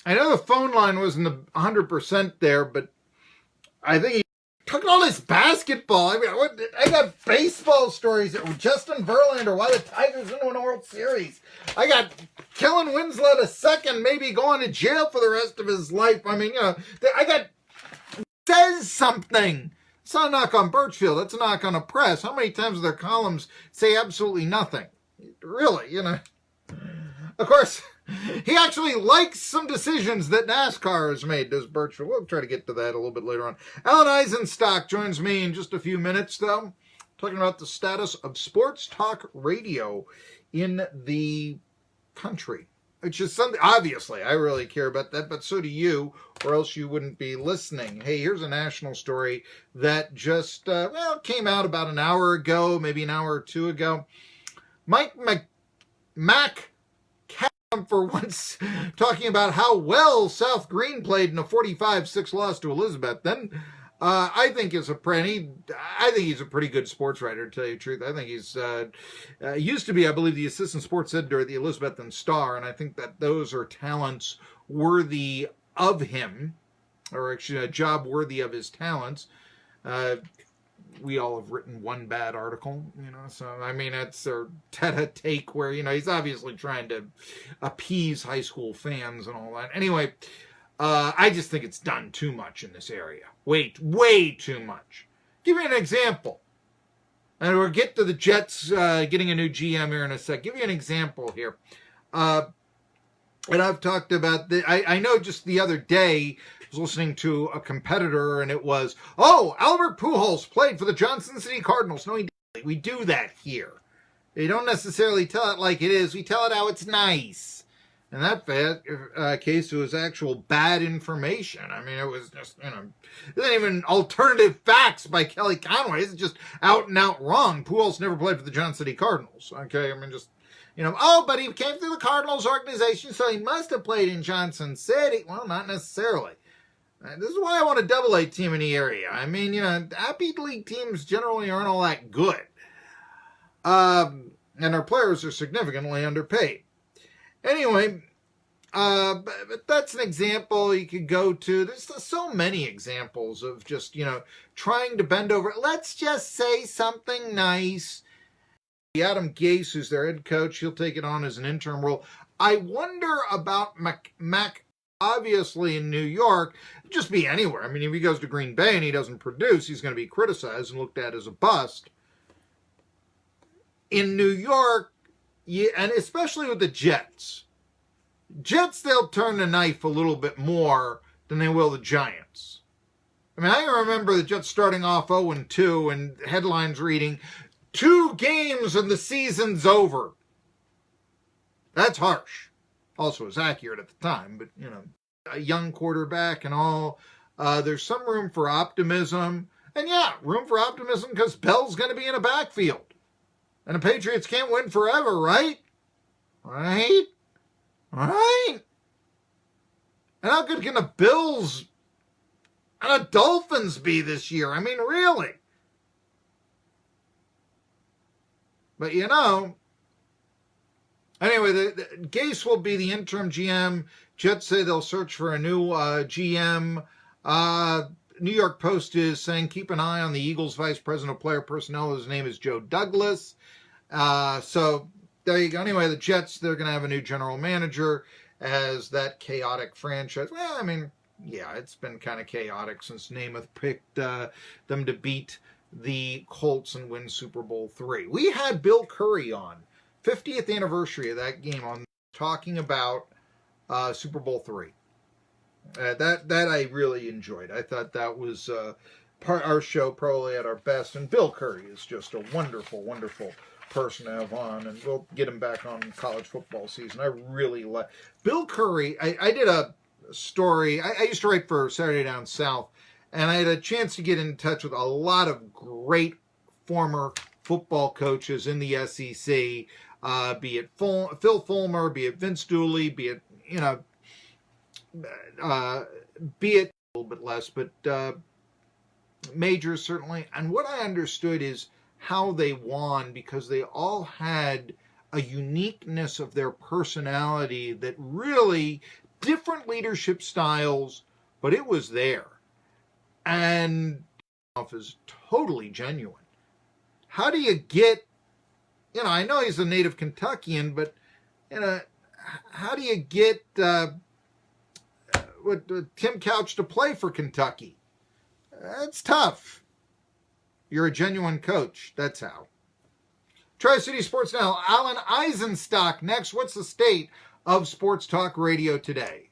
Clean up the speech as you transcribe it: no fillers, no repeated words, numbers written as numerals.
I know the phone line wasn't 100% there, but I think he took all this basketball. I mean, I got baseball stories that were Justin Verlander, why the Tigers didn't win a World Series. I got Kellen Winslet II maybe going to jail for the rest of his life. I mean, I got says something. It's not a knock on Birchfield. That's a knock on the press. How many times do their columns say absolutely nothing? Really, Of course, he actually likes some decisions that NASCAR has made, does Birchfield. We'll try to get to that a little bit later on. Alan Eisenstock joins me in just a few minutes, though, talking about the status of sports talk radio in the country, which is something, obviously, I really care about that, but so do you, or else you wouldn't be listening. Hey, here's a national story that just, came out about an hour ago, maybe an hour or two ago. Maccagnan, for once, talking about how well South Green played in a 45-6 loss to Elizabethton. I think he's a pretty good sports writer, to tell you the truth. I think he's used to be, I believe, the assistant sports editor at the Elizabethton Star, and I think that those are talents worthy of him, or actually a job worthy of his talents. We all have written one bad article, so I mean, it's a take where, he's obviously trying to appease high school fans and all that. Anyway, I just think it's done too much in this area. Way too much. Give you an example. And we'll get to the Jets getting a new GM here in a sec. Give you an example here. And I've talked about I know just the other day, I was listening to a competitor, and it was, Albert Pujols played for the Johnson City Cardinals. No, he didn't. We do that here. We don't necessarily tell it like it is. We tell it how it's nice. In that case, it was actual bad information. I mean, it was just, it isn't even alternative facts by Kelly Conway. It's just out and out wrong. Pujols never played for the Johnson City Cardinals. Okay, I mean, just, but he came through the Cardinals organization, so he must have played in Johnson City. Well, not necessarily. This is why I want a Double-A team in the area. I mean, Happy League teams generally aren't all that good. And our players are significantly underpaid. Anyway, but that's an example you could go to. There's so many examples of just, trying to bend over. Let's just say something nice. Adam Gase, who's their head coach, he'll take it on as an interim role. I wonder about Mac, obviously in New York, just be anywhere. I mean, if he goes to Green Bay and he doesn't produce, he's going to be criticized and looked at as a bust. In New York, and especially with the Jets, they'll turn the knife a little bit more than they will the Giants. I mean, I remember the Jets starting off 0-2 and headlines reading, 2 games and the season's over. That's harsh. Also, it was accurate at the time, but, a young quarterback and all. There's some room for optimism. And yeah, room for optimism because Bell's going to be in a backfield. And the Patriots can't win forever, right? Right? And how good can the Bills and the Dolphins be this year? I mean, really? But anyway, the Gase will be the interim GM. Jets say they'll search for a new GM. New York Post is saying keep an eye on the Eagles vice president of player personnel. His name is Joe Douglas. So there you go. Anyway, the Jets, they're going to have a new general manager as that chaotic franchise. Well, I mean, yeah, it's been kind of chaotic since Namath picked them to beat the Colts and win Super Bowl III. We had Bill Curry on, 50th anniversary of that game, on talking about Super Bowl III. That I really enjoyed. I thought that was our show probably at our best. And Bill Curry is just a wonderful, wonderful person to have on. And we'll get him back on college football season. I really like Bill Curry. I did a story. I used to write for Saturday Down South. And I had a chance to get in touch with a lot of great former football coaches in the SEC, be it Phil Fulmer, be it Vince Dooley, be it, be it a little bit less, but majors certainly. And what I understood is how they won, because they all had a uniqueness of their personality that really different leadership styles, but it was there. And is totally genuine. How do you get, I know he's a native Kentuckian, but, how do you get Tim Couch to play for Kentucky? That's tough. You're a genuine coach. That's how. Tri-City Sports Now. Alan Eisenstock next. What's the state of Sports Talk Radio today?